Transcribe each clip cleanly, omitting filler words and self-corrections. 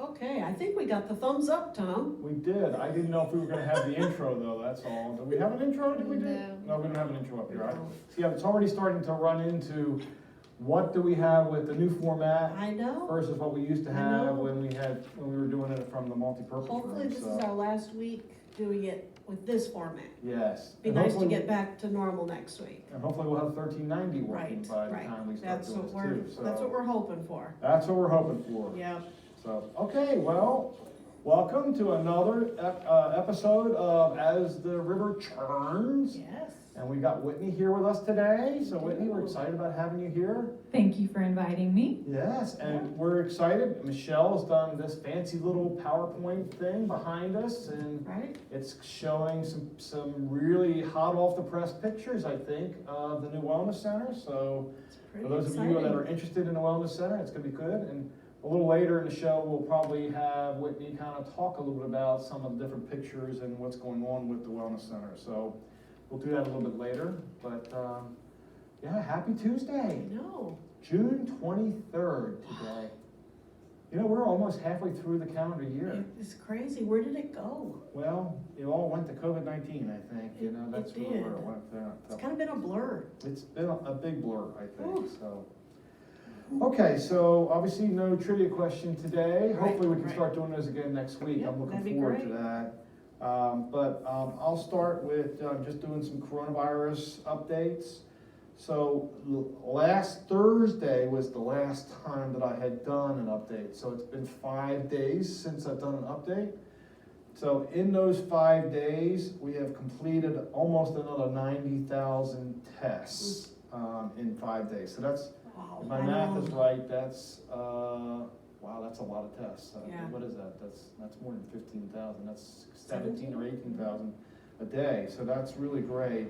Okay, I think we got the thumbs up, Tom. We did. I didn't know if we were gonna have the intro though, that's all. Do we have an intro? Did we do? No. No, we don't have an intro up here. No. Yeah, it's already starting to run into what do we have with the new format I know. versus what we used to I have know. when we were doing it from the multi-purpose room. Hopefully this is so. our last week doing it with this format. Yes. Be And nice to hopefully- get back to normal next week. And hopefully we'll have 1390 working Right, by the right. time we start That's doing what this we're, too. So that's what we're hoping for. that's what we're hoping for. Yeah. So, okay, well, welcome to another episode of As the River Churns. Yes. And we got Whitney here with us today. So We Whitney, we're do. excited about having you here. Thank you for inviting me. Yes, and we're excited. Michelle has done this fancy little PowerPoint thing behind us, and Right? it's showing some really hot off the press pictures, I think, of the new wellness center. So It's pretty for those exciting. of you that are interested in the wellness center, it's gonna be good. And a little later in the show, we'll probably have Whitney kind of talk a little bit about some of the different pictures and what's going on with the wellness center. So we'll do that a little bit later, but, yeah, happy I Tuesday, know. June 23rd today. You know, we're almost halfway through the calendar year. It's crazy. Where did it go? Well, it all went to COVID-19, I think, you know, It that's did. really where it went. It's kind of been a blur. It's been a big blur, I think, Ooh. so. Okay, so obviously no trivia question today. Right, Hopefully we can right. start doing those again next week. Yep, I'm looking that'd be forward to great. that. I'll start with just doing some coronavirus updates. So last Thursday was the last time that I had done an update. So it's been 5 days since I've done an update. So in those 5 days, we have completed almost another 90,000 tests in 5 days. So that's, Wow. if my I math know. is right, that's, wow, that's a lot of tests. Yeah. What is that? That's more than 15,000. That's 17 or 18,000 a day. So that's really great.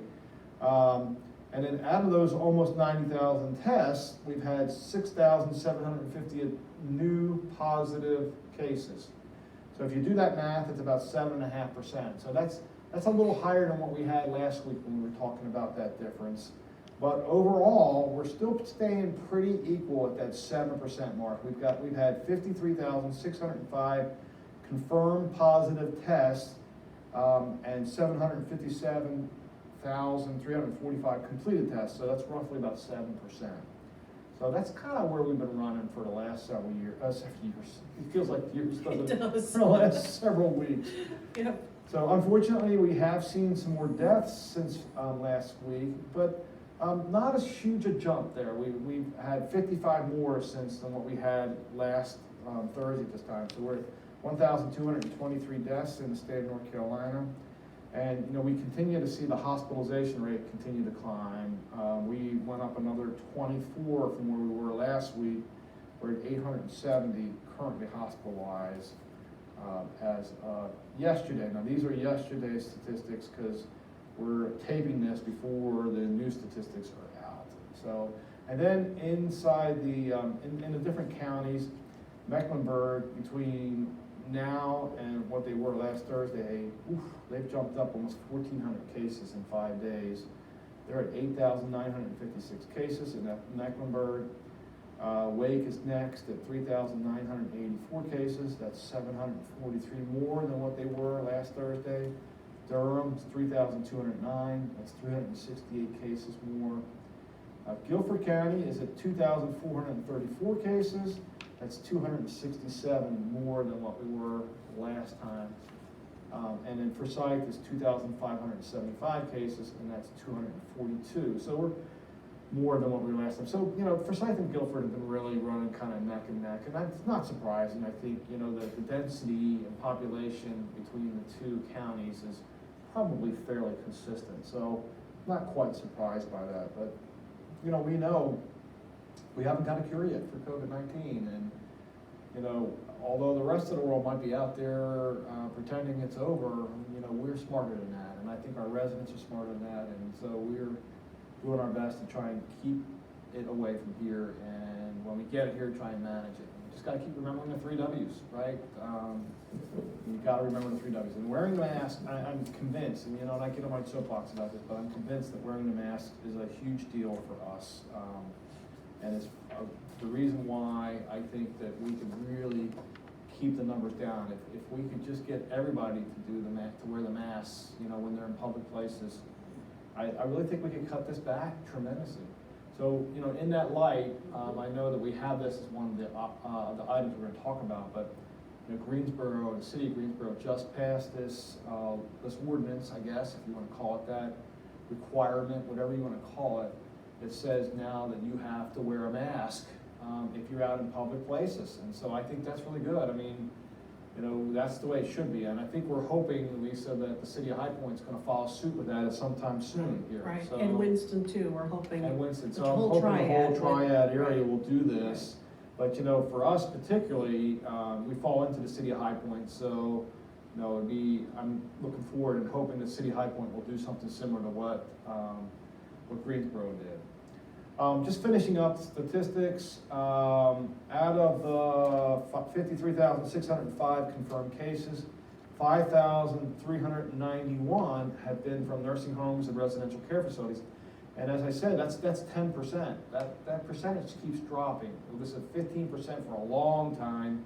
And then out of those almost 90,000 tests, we've had 6,750 new positive cases. So if you do that math, it's about 7.5%. So that's a little higher than what we had last week when we were talking about that difference. But overall, we're still staying pretty equal at that 7% mark. We've had 53,605 confirmed positive tests, and 757,345 completed tests. So that's roughly about 7%. So that's kind of where we've been running for the last several years. It feels like years, doesn't It it? does. For the last several weeks. Yep. So unfortunately, we have seen some more deaths since last week, but not as huge a jump there. We've had 55 more since than what we had last Thursday at this time. So we're at 1,223 deaths in the state of North Carolina. And, you know, we continue to see the hospitalization rate continue to climb. We went up another 24 from where we were last week. We're at 870 currently hospitalized as yesterday. Now, these are yesterday's statistics because we're taping this before the new statistics are out. So, and then inside the, in the different counties, Mecklenburg, between now and what they were last Thursday, they've jumped up almost 1,400 cases in 5 days. They're at 8,956 cases in Mecklenburg. Wake is next at 3,984 cases. That's 743 more than what they were last Thursday. Durham's 3,209. That's 368 cases more. Guilford County is at 2,434 cases. That's 267 more than what we were last time. And then Forsyth is 2,575 cases, and that's 242. So we're more than what we were last time. So, you know, Forsyth and Guilford have been really running kind of neck and neck, and that's not surprising. I think, you know, the density and population between the two counties is probably fairly consistent. So not quite surprised by that, but, you know, we haven't got a cure yet for COVID-19, and, you know, although the rest of the world might be out there pretending it's over, you know, we're smarter than that, and I think our residents are smarter than that, and so we're doing our best to try and keep it away from here, and when we get it here, try and manage it. You just gotta keep remembering the 3 W's, right? You gotta remember the 3 W's. And wearing the mask, I'm convinced, and you know, and I get on my soapbox about this, but I'm convinced that wearing the mask is a huge deal for us. And it's the reason why I think that we can really keep the numbers down. If we could just get everybody to do to wear the masks, when they're in public places, I really think we could cut this back tremendously. So, in that light, I know that we have this as one of the items we're gonna talk about, but, Greensboro, the city of Greensboro just passed this ordinance, I guess, if you wanna call it that, requirement, whatever you wanna call it. It says now that you have to wear a mask, if you're out in public places. And so I think that's really good. I mean, that's the way it should be. And I think we're hoping, Lisa, that the city of High Point's gonna follow suit with that at sometime soon here. Right, So- and Winston too, we're hoping. And Winston, so the I'm whole hoping the whole triad triad would- area will do this. But, for us particularly, we fall into the city of High Point, so, I'm looking forward and hoping the city of High Point will do something similar to what Greensboro did. Just finishing up statistics, out of the 53,605 confirmed cases, 5,391 have been from nursing homes and residential care facilities. And as I said, that's 10%. That percentage keeps dropping. It was at 15% for a long time.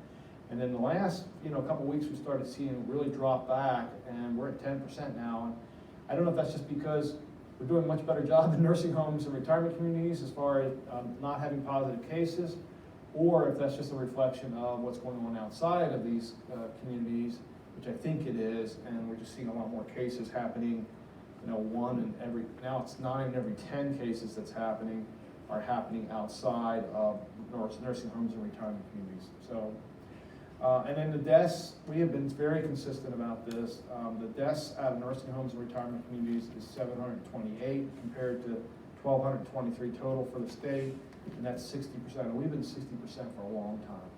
And in the last, couple weeks, we started seeing it really drop back, and we're at 10% now. And I don't know if that's just because we're doing a much better job in nursing homes and retirement communities as far as not having positive cases, or if that's just a reflection of what's going on outside of these communities, which I think it is, and we're just seeing a lot more cases happening. Now it's 9 in every 10 cases are happening outside of nursing homes and retirement communities. So, and then the deaths, we have been very consistent about this. The deaths out of nursing homes and retirement communities is 728 compared to 1,223 total for the state, and that's 60%. And we've been 60% for a long time.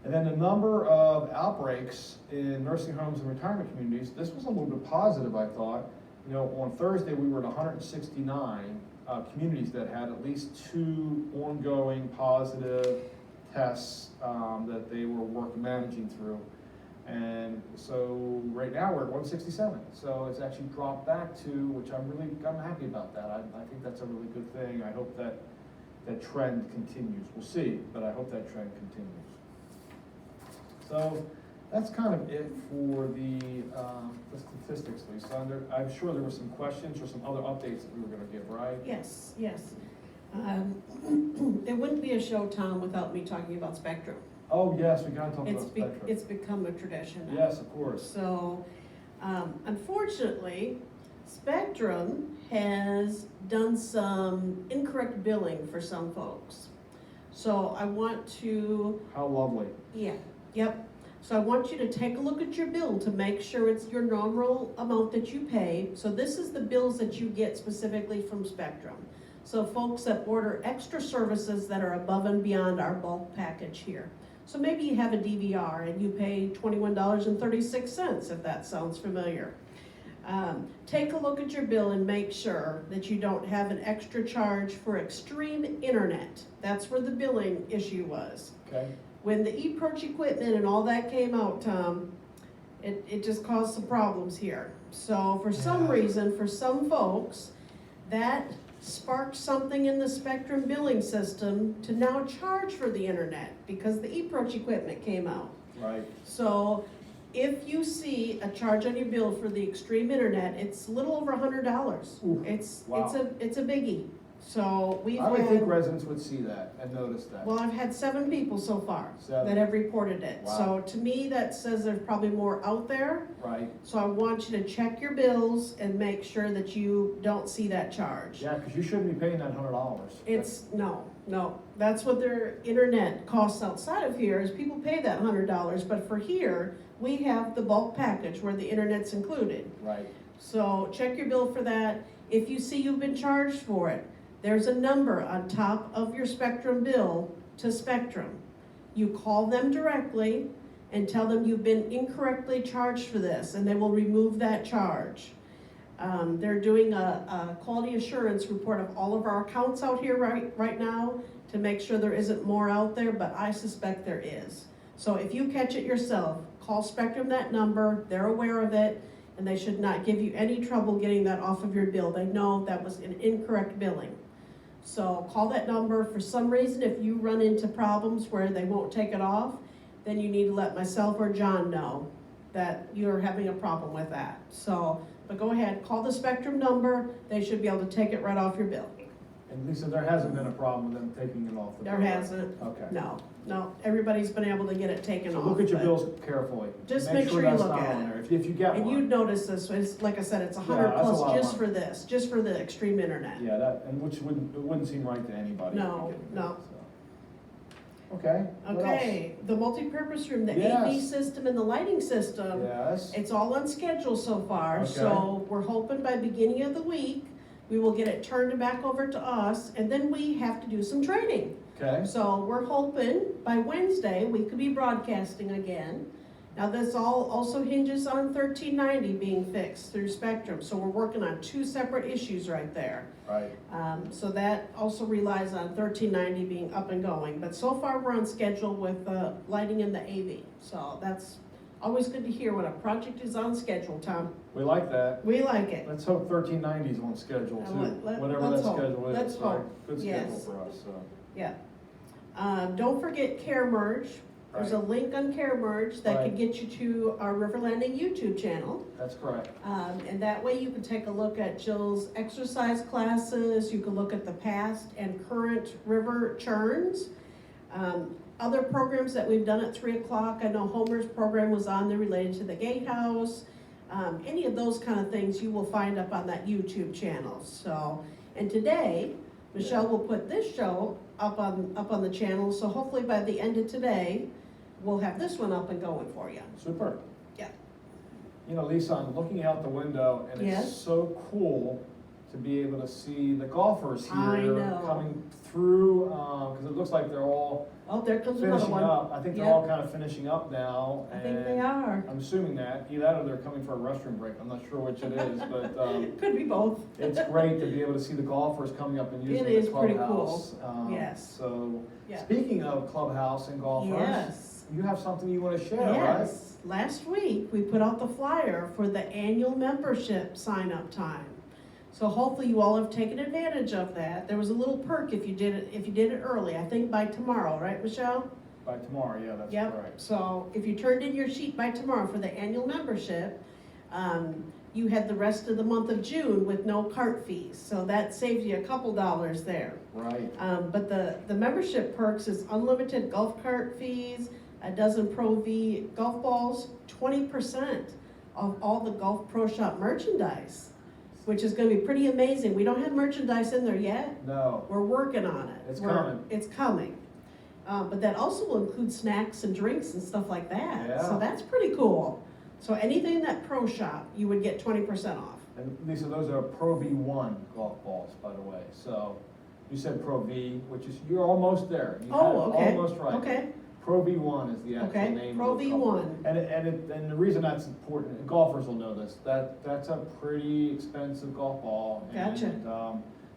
And then the number of outbreaks in nursing homes and retirement communities, this was a little bit positive, I thought. On Thursday, we were at 169 communities that had at least 2 ongoing positive tests that they were managing through. And so right now we're at 167. So it's actually dropped back to, which I'm happy about that. I think that's a really good thing. I hope that trend continues. We'll see, but I hope that trend continues. So that's kind of it for the statistics, Lisa. I'm sure there were some questions or some other updates that we were going to give, right? Yes. It wouldn't be a show, Tom, without me talking about Spectrum. Oh, yes, we got to talk about Spectrum. It's become a tradition now. Yes, of course. So, unfortunately, Spectrum has done some incorrect billing for some folks. So I want to... How lovely. Yeah, yep. So I want you to take a look at your bill to make sure it's your normal amount that you pay. So this is the bills that you get specifically from Spectrum. So folks that order extra services that are above and beyond our bulk package here. So maybe you have a DVR and you pay $21.36, if that sounds familiar. Take a look at your bill and make sure that you don't have an extra charge for extreme internet. That's where the billing issue was. Okay. When the eProach equipment and all that came out, Tom, it just caused some problems here. So for some reason, for some folks, that sparked something in the Spectrum billing system to now charge for the internet because the eProach equipment came out. Right. So if you see a charge on your bill for the extreme internet, it's a little over $100. Ooh, It's wow. it's a biggie. So I would think residents would see that and notice that. Well, I've had 7 people so far 7. that have reported it. Wow. So to me, that says there's probably more out there. Right. So I want you to check your bills and make sure that you don't see that charge. Yeah, because you shouldn't be paying that $100. No. That's what their internet costs outside of here is people pay that $100. But for here, we have the bulk package where the internet's included. Right. So check your bill for that. If you see you've been charged for it, there's a number on top of your Spectrum bill to Spectrum. You call them directly and tell them you've been incorrectly charged for this, and they will remove that charge. They're doing a quality assurance report of all of our accounts out here right now to make sure there isn't more out there, but I suspect there is. So if you catch it yourself, call Spectrum that number, they're aware of it, and they should not give you any trouble getting that off of your bill. They know that was an incorrect billing. So call that number. For some reason, if you run into problems where they won't take it off, then you need to let myself or John know that you're having a problem with that. So, but go ahead, call the Spectrum number, they should be able to take it right off your bill. And Lisa, there hasn't been a problem with them taking it off the bill? There hasn't, Okay. no, everybody's been able to get it taken So off. look at your but- bills carefully. Just make sure you that's look not at on it. there, if you get And one. you'd notice this, it's, like I said, it's 100 Yeah, that's a lot plus of just for money. this, just for the extreme internet. Yeah, that, and which wouldn't seem right to anybody. No, no. So. Okay, what else? Okay, the multi-purpose room, the Yes. AV system and the lighting system, Yes, it's all on schedule so far, Okay. so we're hoping by beginning of the week, we will get it turned back over to us, and then we have to do some training. okay, So we're hoping by Wednesday, we could be broadcasting again. Now this all also hinges on 1390 being fixed through Spectrum, so we're working on two separate issues right there. right, So that also relies on 1390 being up and going, but so far we're on schedule with lighting in the AV. So that's always good to hear when a project is on schedule, Tom. we like that. We like it. Let's hope 1390 is on schedule too, whatever that let's hope. schedule is, Let's right? hope. Good schedule Yes. for us, so. Yeah. Don't forget Care Merge. There's a link on Care Merge that Right. can get you to our River Landing YouTube channel. That's correct. And that way you can take a look at Jill's exercise classes, you can look at the past and current river churns. Other programs that we've done at 3 o'clock, I know Homer's program was on there related to the gatehouse. Any of those kind of things you will find up on that YouTube channel. So, and today, Michelle will put this show up on the channel, so hopefully by the end of today, we'll have this one up and going for you. Super. Yeah. You know, Lisa, I'm looking out the window and it's Yes. so cool to be able to see the golfers here I know. coming through, because it looks like they're all Oh, there comes another finishing one. up. I think they're Yep. all kind of finishing up now. I think they and are. I'm assuming that, either that or they're coming for a restroom break. I'm not sure which it is, but Could be both. it's great to be able to see the golfers coming up and using It is the pretty clubhouse. Yes. So, Yeah. speaking of clubhouse and golfers, Yes. you have something you want to share, right? Yes. Last week, we put out the flyer for the annual membership sign-up time. So hopefully you all have taken advantage of that. There was a little perk if you did it early, I think by tomorrow, right, Michelle? By tomorrow, yeah, that's Yep. correct. So if you turned in your sheet by tomorrow for the annual membership, you had the rest of the month of June with no cart fees. So that saves you a couple dollars there. Right. But the membership perks is unlimited golf cart fees, a dozen Pro V golf balls, 20% of all the Golf Pro Shop merchandise, which is gonna be pretty amazing. We don't have merchandise in there yet. No, We're working on it. It's coming. It's coming. But that also will include snacks and drinks and stuff like that. Yeah. So that's pretty cool. So anything in that Pro Shop, you would get 20% off. and Lisa, those are Pro V1 golf balls, by the way. So you said Pro V, which is, you're almost there. You had it Oh, okay. Almost right. Okay, Pro V1 is the actual okay, name. Pro of the club. V1. And the reason that's important, and golfers will know this, that's a pretty expensive golf ball. Gotcha. And,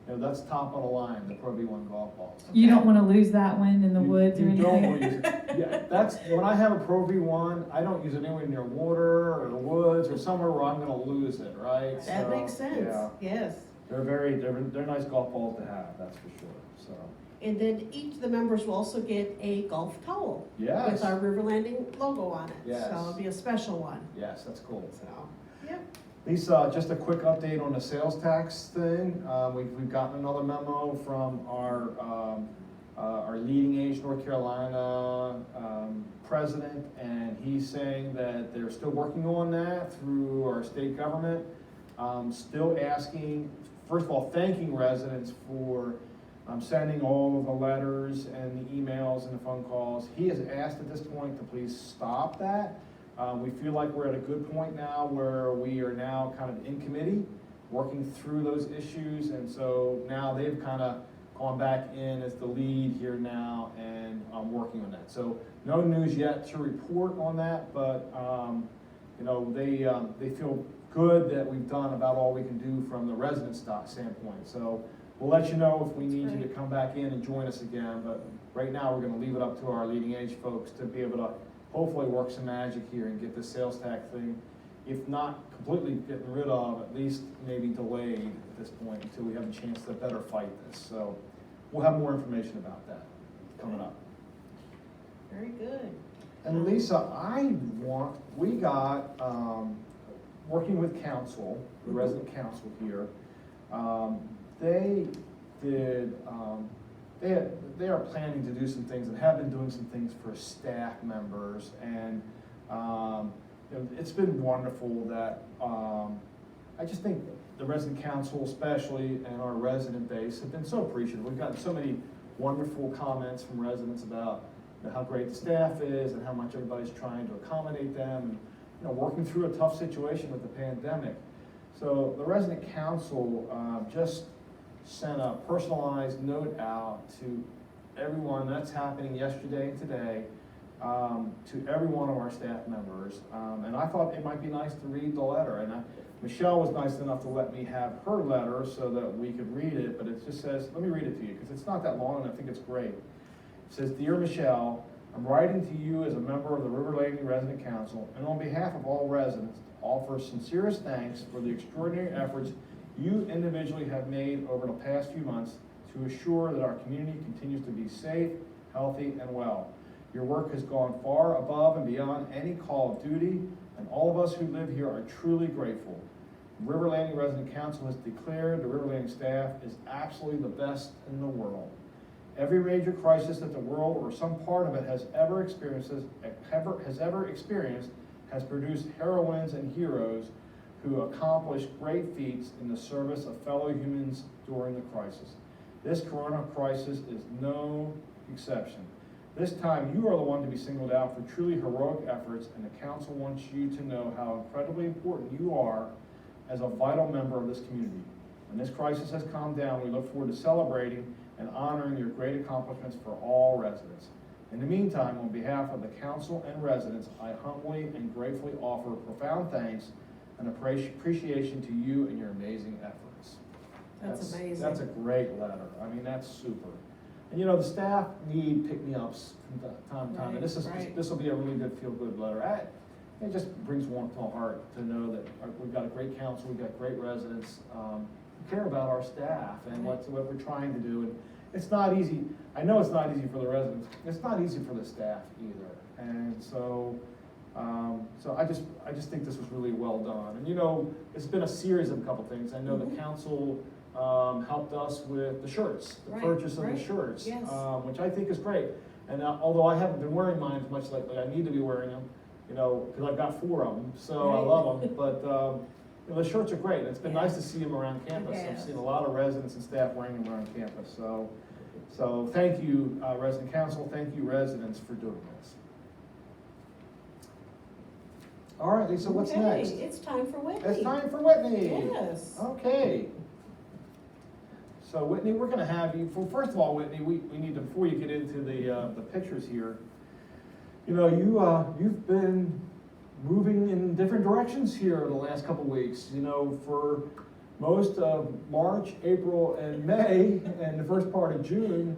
you know, that's top of the line, the Pro V1 golf balls. You don't want to lose that one in the woods or You don't anything. use it. Yeah, that's, when I have a Pro V1, I don't use it anywhere near water or the woods or somewhere where I'm gonna lose it, right? That So, makes sense, Yeah, yes. they're nice golf balls to have, that's for sure, so. And then each of the members will also get a golf towel Yes, with our River Landing logo on it. Yes. So it'll be a special one, yes, that's cool. so, yep. Lisa, just a quick update on the sales tax thing. We've gotten another memo from our leading age North Carolina president, and he's saying that they're still working on that through our state government. Still asking, first of all, thanking residents for sending all of the letters and the emails and the phone calls. He has asked at this point to please stop that. We feel like we're at a good point now where we are now kind of in committee, working through those issues, and so now they've kind of gone back in as the lead here now, and working on that. So no news yet to report on that, but you know, they feel good that we've done about all we can do from the resident standpoint. So we'll let you know if we need you to come back in and join us again, but right now we're going to leave it up to our leading age folks to be able to hopefully work some magic here and get the sales tax thing, if not completely getting rid of, at least maybe delayed at this point until we have a chance to better fight this. So we'll have more information about that coming up. Very good. And Lisa, we got, working with council, the resident council here, they did, they are planning to do some things and have been doing some things for staff members. And, you know, it's been wonderful that, I just think the resident council especially and our resident base have been so appreciative. We've gotten so many wonderful comments from residents about, you know, how great the staff is and how much everybody's trying to accommodate them and, you know, working through a tough situation with the pandemic. So the resident council just sent a personalized note out to everyone. That's happening yesterday and today, to every one of our staff members. And I thought it might be nice to read the letter. And Michelle was nice enough to let me have her letter so that we could read it, but it just says, let me read it to you, because it's not that long and I think it's great. It says, "Dear Michelle, I'm writing to you as a member of the River Landing Resident Council, and on behalf of all residents, to offer sincerest thanks for the extraordinary efforts you individually have made over the past few months to assure that our community continues to be safe, healthy, and well. Your work has gone far above and beyond any call of duty, and all of us who live here are truly grateful. River Landing Resident Council has declared the River Landing staff is absolutely the best in the world. Every major crisis that the world or some part of it has ever experienced has produced heroines and heroes who accomplished great feats in the service of fellow humans during the crisis. This corona crisis is no exception. This time, you are the one to be singled out for truly heroic efforts, and the council wants you to know how incredibly important you are as a vital member of this community. When this crisis has calmed down, we look forward to celebrating and honoring your great accomplishments for all residents. In the meantime, on behalf of the council and residents, I humbly and gratefully offer profound thanks and appreciation to you and your amazing efforts." That's amazing. That's a great letter. I mean, that's super. And you know, the staff need pick-me-ups from time to time, and this will be a really good feel-good letter. It just brings warmth to my heart to know that we've got a great council, we've got great residents who care about our staff and what we're trying to do. And it's not easy. I know it's not easy for the residents. It's not easy for the staff either. And so, I just think this was really well done. And you know, it's been a series of a couple things. I know the council helped us with the shirts, the purchase of the shirts, yes. Which I think is great. And although I haven't been wearing mine as much lately, I need to be wearing them, you know, because I've got 4 of them, so I love them. But you know, the shirts are great. It's been nice to see them around campus. I've seen a lot of residents and staff wearing them around campus. So thank you, resident council. Thank you, residents, for doing this. All right, Lisa, what's next? It's time for Whitney. It's time for Whitney. Yes. Okay. So Whitney, we're gonna have you, first of all, Whitney, we need to, before you get into the pictures here, you know, you've been moving in different directions here the last couple weeks. You know, for most of March, April, and May, and the first part of June,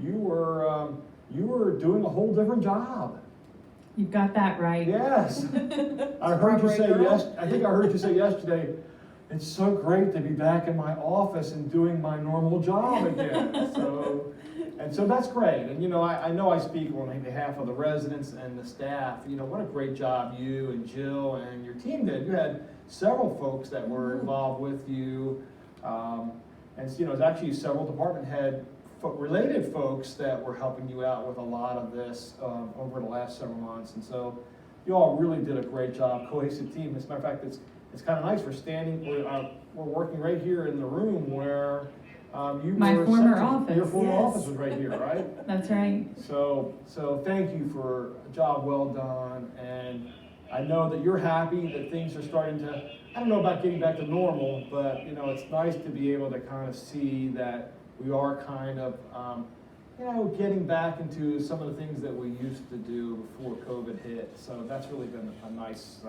you were doing a whole different job. You've got that right. Yes. I heard you say I think I heard you say yesterday, it's so great to be back in my office and doing my normal job again. So that's great. And you know, I know I speak on behalf of the residents and the staff. You know, what a great job you and Jill and your team did. You had several folks that were involved with you. And you know, there's actually several department head related folks that were helping you out with a lot of this over the last several months. And so you all really did a great job, cohesive team. As a matter of fact, it's kind of nice. We're working right here in the room where my former office. Your former office was right here, right? That's right. So thank you for a job well done, and I know that you're happy that things are starting to, I don't know about getting back to normal, but you know, it's nice to be able to kind of see that we are kind of, you know, getting back into some of the things that we used to do before COVID hit. So that's really been a nice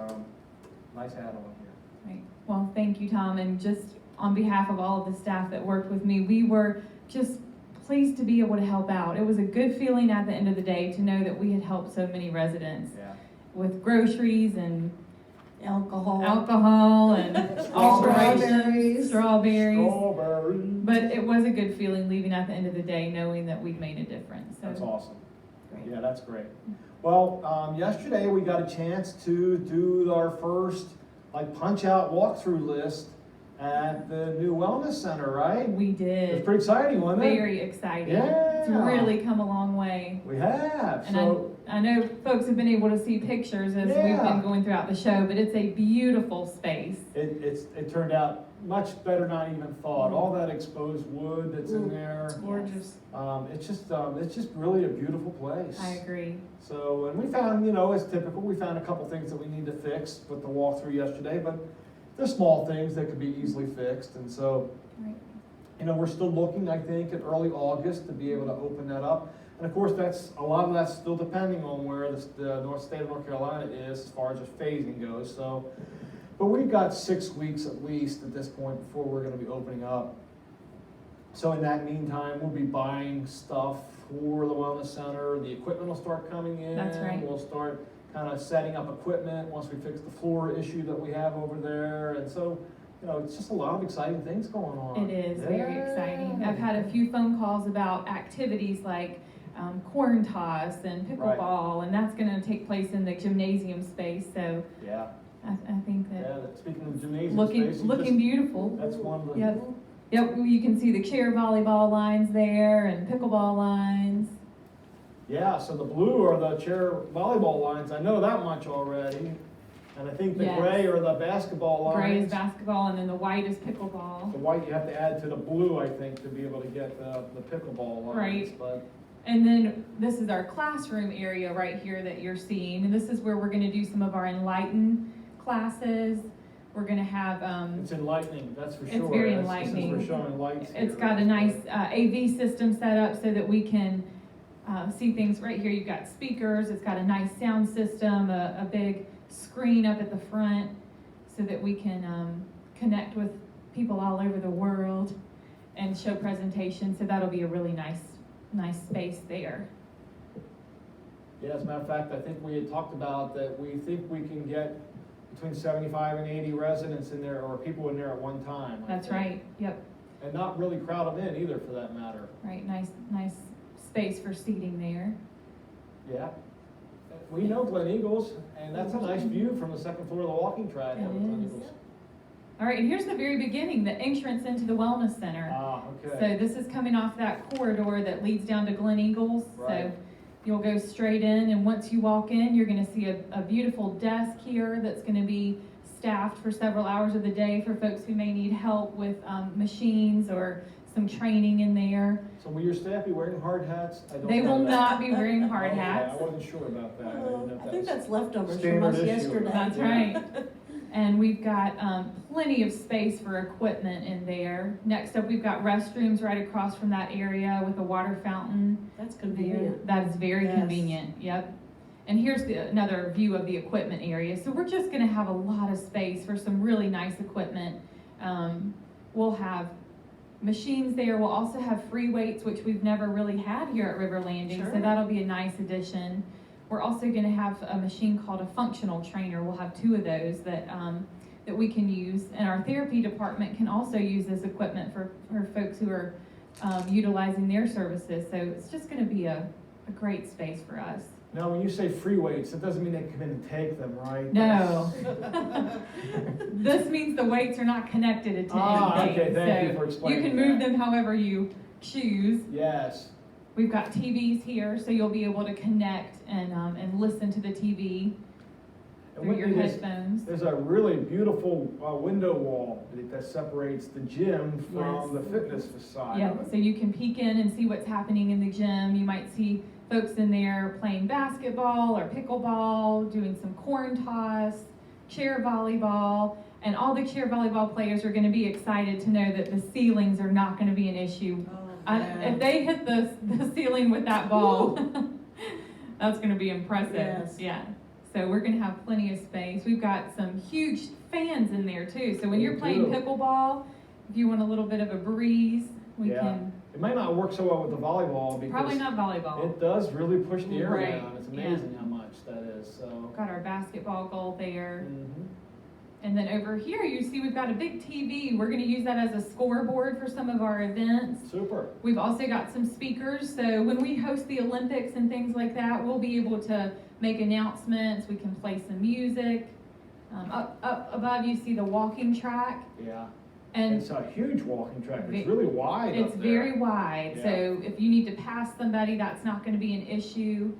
add-on here. Right. Well, thank you, Tom, and just on behalf of all of the staff that worked with me, we were just pleased to be able to help out. It was a good feeling at the end of the day to know that we had helped so many residents with groceries and alcohol and strawberries. But it was a good feeling leaving at the end of the day knowing that we'd made a difference. So That's awesome. great. Yeah, that's great. Well, yesterday we got a chance to do our first like punch out walkthrough list at the new wellness center, right? We It was did. pretty exciting, wasn't it? Very exciting. Yeah. It's really come a long way. We have. And So I know folks have been able to see pictures as we've Yeah. been going throughout the show, but it's a beautiful space. it turned out much better than I even thought. All that exposed wood that's in there. It's gorgeous. It's just really a beautiful place. I agree. So, and we found, you know, as typical, we found a couple things that we need to fix with the walkthrough yesterday, but they're small things that could be easily fixed. And so, Right. you know, we're still looking, I think, at early August to be able to open that up. And of course, a lot of that's still depending on where the North State of North Carolina is as far as the phasing goes. So, but we've got 6 weeks at least at this point before we're gonna be opening up. So in that meantime, we'll be buying stuff for the wellness center. The equipment will start coming in. That's right. We'll start kind of setting up equipment once we fix the floor issue that we have over there. And so, you know, it's just a lot of exciting things going on. It is very Yeah. exciting. I've had a few phone calls about activities like corn toss and pickleball, and that's going to take place in the gymnasium space. So Yeah, I think yeah, that speaking of gymnasium looking space, you looking beautiful. that's one of the. Yep. Yep. You can see the chair volleyball lines there and pickleball lines. Yeah, so the blue are the chair volleyball lines, I know that much already. And I think the Yes. gray are the basketball lines. Gray is basketball, and then the white is pickleball. The white you have to add to the blue, I think, to be able to get the pickleball lines. Right. But, And then this is our classroom area right here that you're seeing, and this is where we're going to do some of our Enlighten classes. We're going to have it's enlightening, that's for It's sure. very Since enlightening. we're showing lights It's here, got a that's nice good. AV system set up so that we can see things right here. You've got speakers, it's got a nice sound system, a big screen up at the front so that we can connect with people all over the world and show presentations. So that'll be a really nice space there. Yeah, as a matter of fact, I think we had talked about that we think we can get between 75 and 80 residents in there, or people in there at one time. I That's think. right, yep, And not really crowd them in either, for that matter. right, nice space for seating there. Yeah. We know Glen Eagles, and that's a nice view from the second floor of the walking track. It of Glen is. Eagles. All right, and here's the very beginning, the entrance into the Wellness Center. Ah, okay. So this is coming off that corridor that leads down to Glen Eagles. So Right. you'll go straight in, and once you walk in, you're gonna see a beautiful desk here that's gonna be staffed for several hours of the day for folks who may need help with machines or some training in there. So will your staff be wearing hard hats? I don't They know will that. not be wearing hard Okay, hats. I wasn't sure about that. didn't know if I that think was- that's leftovers from standard us issue. yesterday. That's Yeah. right. And we've got plenty of space for equipment in there. Next up, we've got restrooms right across from that area with a water fountain. That's There. convenient. That is very Yes. convenient, yep. And here's another view of the equipment area. So we're just gonna have a lot of space for some really nice equipment. We'll have machines there. We'll also have free weights, which we've never really had here at River Landing. So Sure. that'll be a nice addition. We're also gonna have a machine called a functional trainer. We'll have 2 of those that we can use. And our therapy department can also use this equipment for folks who are utilizing their services. So it's just gonna be a great space for us. Now, when you say free weights, it doesn't mean they come in and take them, right? No. This means the weights are not connected to Ah, anything. okay, thank you So for explaining you can move that. them however you choose. Yes. We've got TVs here, so you'll be able to connect and listen to the TV And through with your me, headphones. there's a really beautiful window wall that separates the gym from Yes. the fitness side Yeah, of it. so you can peek in and see what's happening in the gym. You might see folks in there playing basketball or pickleball, doing some corn toss, chair volleyball, and all the chair volleyball players are going to be excited to know that the ceilings are not going to be an issue. Oh, If they hit the ceiling with that ball, that's going to be impressive. Yes. Yeah. So we're going to have plenty of space. We've got some huge fans in there too. So when you're We playing do. pickleball, if you want a little bit of a breeze, we Yeah. can. It might not work so well with the volleyball because Probably not volleyball. it does really push the air Right, down. It's amazing how much that is. So. Got our basketball goal there. Mhm. And then over here, you see we've got a big TV. We're gonna use that as a scoreboard for some of our events. Super. We've also got some speakers, so when we host the Olympics and things like that, we'll be able to make announcements. We can play some music. Up above, you see the walking track. Yeah. And It's a huge walking track. It's Ve- really wide it's up there. very wide, so if you need to pass somebody, that's not gonna be an issue.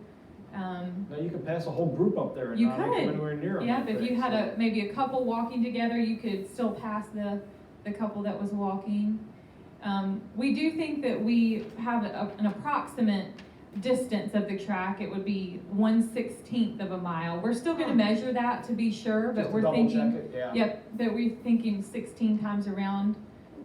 Now you could pass a whole group up there and You not make could. them anywhere near them. Yep, if you had maybe a couple walking together, you could still pass the couple that was walking. We do think that we have an approximate distance of the track. It would be 1/16 of a mile. We're still gonna measure that to be sure, but Just to we're double thinking, check it, yeah. yep, that we're thinking 16 times around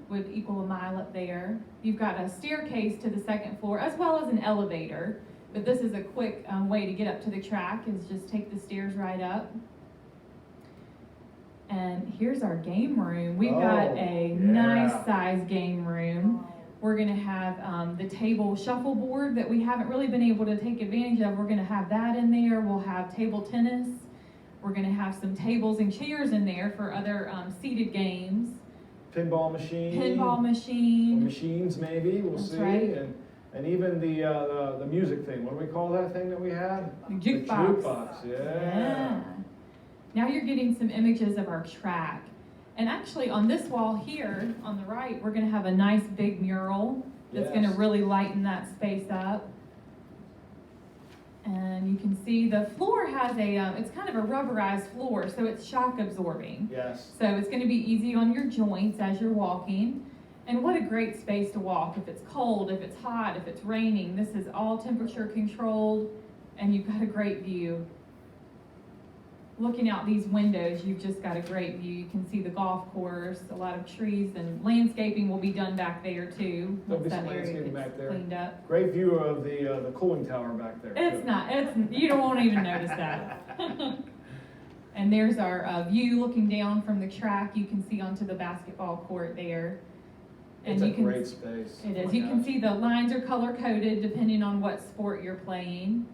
would equal a mile up there. You've got a staircase to the second floor as well as an elevator, but this is a quick way to get up to the track is just take the stairs right up. And here's our game room. We've got a yeah. nice size game room. We're gonna have the table shuffleboard that we haven't really been able to take advantage of. We're gonna have that in there. We'll have table tennis. We're gonna have some tables and chairs in there for other seated games. Pinball machine. Pinball Or machine. machines maybe, we'll That's see. right. And even the music thing, what do we call that thing that we had? The The jukebox. jukebox, yeah. Yeah. Now you're getting some images of our track. And actually on this wall here on the right, we're gonna have a nice big mural that's gonna Yes. really lighten that space up. And you can see the floor has it's kind of a rubberized floor, so it's shock absorbing. Yes. So it's gonna be easy on your joints as you're walking. And what a great space to walk. If it's cold, if it's hot, if it's raining, this is all temperature controlled and you've got a great view. Looking out these windows, you've just got a great view. You can see the golf course, a lot of trees, and landscaping will be done back there too. There'll be once some that area landscaping gets back there. cleaned up. Great view of the cooling tower back there. It's too. not, you won't even notice that. And there's our view looking down from the track. You can see onto the basketball court there. And It's a you can, great space. it Oh is. my You can gosh. see the lines are color coded depending on what sport you're playing.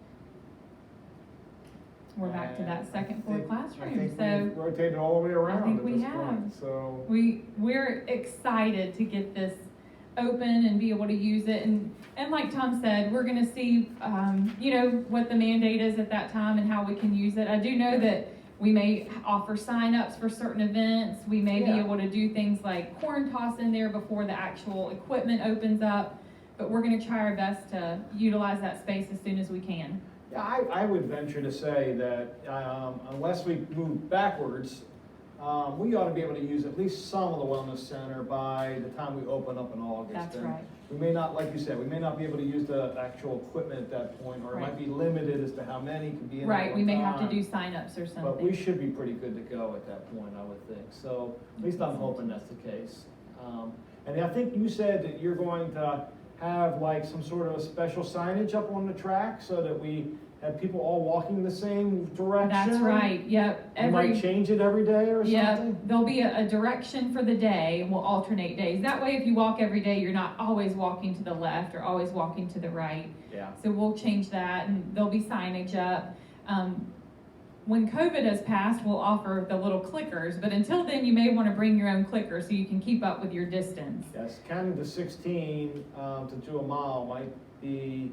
We're back to that second floor I classroom. think So we've rotated all the way around think at we this have. point, so. we're excited to get this open and be able to use it. And like Tom said, we're gonna see, what the mandate is at that time and how we can use it. I do know that we may offer signups for certain events. We may be Yeah. able to do things like corn toss in there before the actual equipment opens up. But we're gonna try our best to utilize that space as soon as we can. Yeah, I would venture to say that unless we move backwards, we ought to be able to use at least some of the wellness center by the time we open up in August. That's And right. We may not, like you said, we may not be able to use the actual equipment at that point, or it might Right. be limited as to how many can be in at Right, we one may have to time. do signups or But we something. should be pretty good to go at that point, I would think. So at least I'm hoping that's the case. And I think you said that you're going to have like some sort of a special signage up on the track so that we have people all walking the same direction. That's right, yep. We might change it every day or Yeah, something? there'll be a direction for the day, and we'll alternate days. That way, if you walk every day, you're not always walking to the left or always walking to the right. Yeah. So we'll change that, and there'll be signage up. When COVID has passed, we'll offer the little clickers, but until then, you may want to bring your own clicker so you can keep up with your distance. Yes, counting to 16 to do a mile might be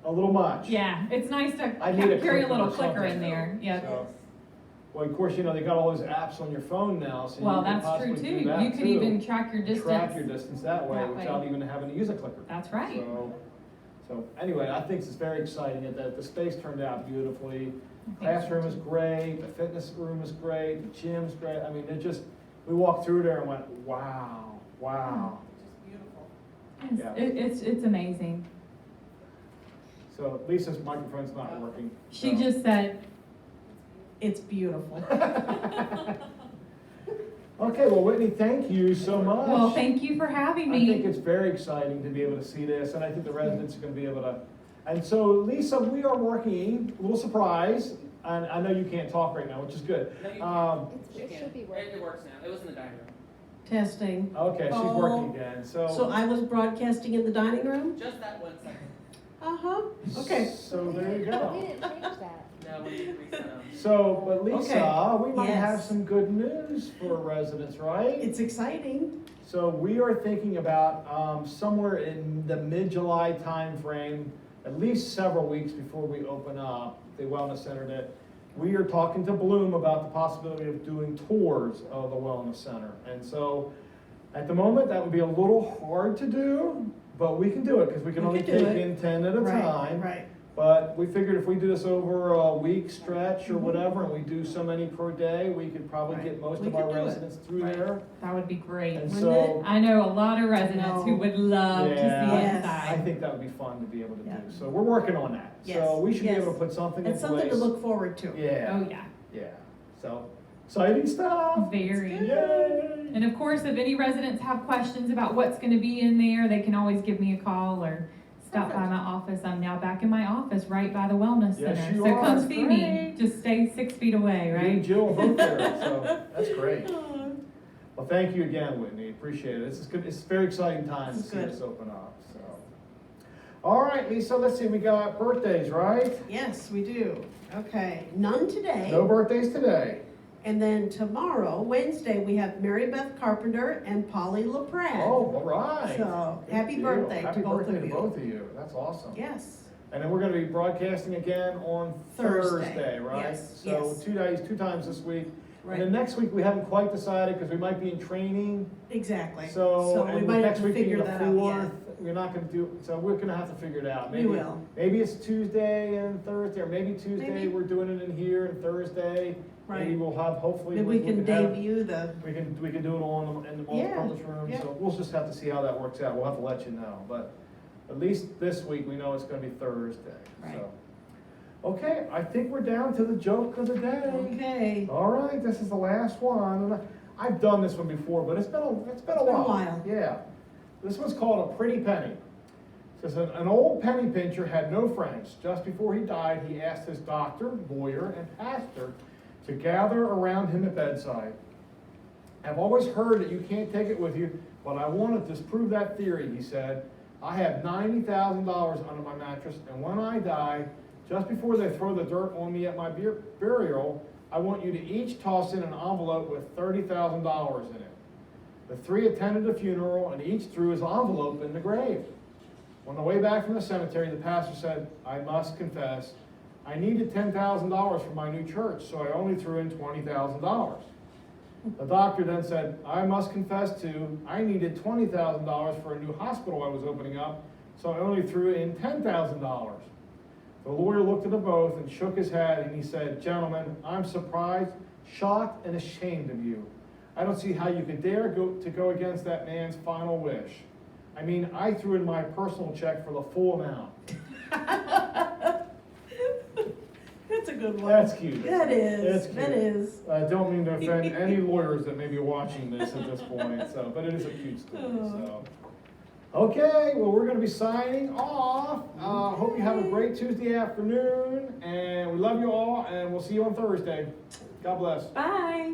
a little much. Yeah, it's nice to I need a carry a clicker little or clicker something. in there. Yeah. So- Well, of course, they got all those apps on your phone now, so you Well, can that's true possibly do too. that You could too. even track your distance. Track your distance that way That way. without even having to use a clicker. That's right. So anyway, I think it's very exciting that the space turned out beautifully. I think so, Classroom is too. great, the fitness room is great, the gym's great. I mean, we walked through there and went, wow. Yes, Yeah. It's amazing. So Lisa's microphone's not working. She so. just said, It's beautiful. Okay, well, Whitney, thank you so much. well, thank you for having I think me. it's very exciting to be able to see this, and I think the residents are gonna be able to. And so, Lisa, we are working, a little surprise, and I know you can't talk right now, which is good. No, you It should be working. It works now. It was in the dining room. Testing. Okay, she's Oh. working again, So I was broadcasting in the dining room? Just that 1 second. Uh-huh, okay. So there you We go. didn't change that. No, we didn't reset them. So, but Lisa, we might have Yes. some good news for residents, right? It's exciting. So we are thinking about somewhere in the mid-July timeframe, at least several weeks before we open up the Wellness Center, that we are talking to Bloom about the possibility of doing tours of the Wellness Center. And so at the moment, that would be a little hard to do, but we can do it because we can We only can do take it. in 10 at a Right, time. Right. But we figured if we do this over a week stretch or Mhm. whatever, and we do so many per day, we could probably Right. get most We of our could do it. residents through Right. there. That would be great. And Wouldn't so, I know a lot of residents who No. would love to see Yeah. Yes. I inside. think that would be fun to be able to Yeah. do. So we're working on that. So Yes, we should be yes. able to put something in It's place. something to look forward to. Yeah, Oh, yeah, yeah. So, exciting stuff. very. Yay. And of course, if any residents have questions about what's gonna be in there, they can always give me a call or stop by Perfect. my office. I'm now back in my office right by the Wellness Yes, Center. you So are. come see me. Great. Just stay 6 feet away, You and right? Jill are both there, so that's great. Oh, Well, thank you again, Whitney. Appreciate it. This is good. It's a very exciting time to This is see good. this open up. So, all right, Lisa. Let's see. We got birthdays, right? Yes, we do. Okay, none today. No birthdays today. And then tomorrow, Wednesday, we have Mary Beth Carpenter and Polly LaPrade. Oh, all right. So, Good happy deal. birthday Happy to both birthday of to you. both of you. That's awesome. Yes, And then we're going to be broadcasting again on Thursday, right? Yes, So yes. 2 days, 2 times this week. And then right, next week we haven't quite decided because we might be in training. exactly. So, we and might have next to week being figure the that out, yeah. 4th, we're not going to do. So we're going to have to figure it out. We will. Maybe it's Tuesday and Thursday, or maybe Tuesday Maybe. we're doing it in here, and Thursday maybe Right. we'll have. Hopefully Maybe we can have- debut the, We can do it on in the Yeah, multi-purpose room. yeah. So we'll just have to see how that works out. We'll have to let you know, but at least this week we know it's going to be Thursday. Right. So. Okay, I think we're down to the joke of the day. okay. All right, this is the last one. And I've done this one before, but it's been a while. Yeah. This one's called A Pretty Penny. It says, an old penny pincher had no friends. Just before he died, he asked his doctor, lawyer, and pastor to gather around him at bedside. I've always heard that you can't take it with you, but I want to disprove that theory, he said. I have $90,000 under my mattress, and when I die, just before they throw the dirt on me at my burial, I want you to each toss in an envelope with $30,000 in it. The 3 attended the funeral, and each threw his envelope in the grave. On the way back from the cemetery, the pastor said, I must confess, I needed $10,000 for my new church, so I only threw in $20,000. The doctor then said, I must confess too, I needed $20,000 for a new hospital I was opening up, so I only threw in $10,000. The lawyer looked at them both and shook his head, and he said, gentlemen, I'm surprised, shocked, and ashamed of you. I don't see how you could dare go against that man's final wish. I mean, I threw in my personal check for the full amount. That's a good one. That's cute. That is, That's that cute. is. I don't mean to offend any lawyers that may be watching this at this point, so, but it is a cute story, so. Okay, well, we're gonna be signing off. Hope you have a great Tuesday afternoon, and we love you all, and we'll see you on Thursday. God bless. Bye.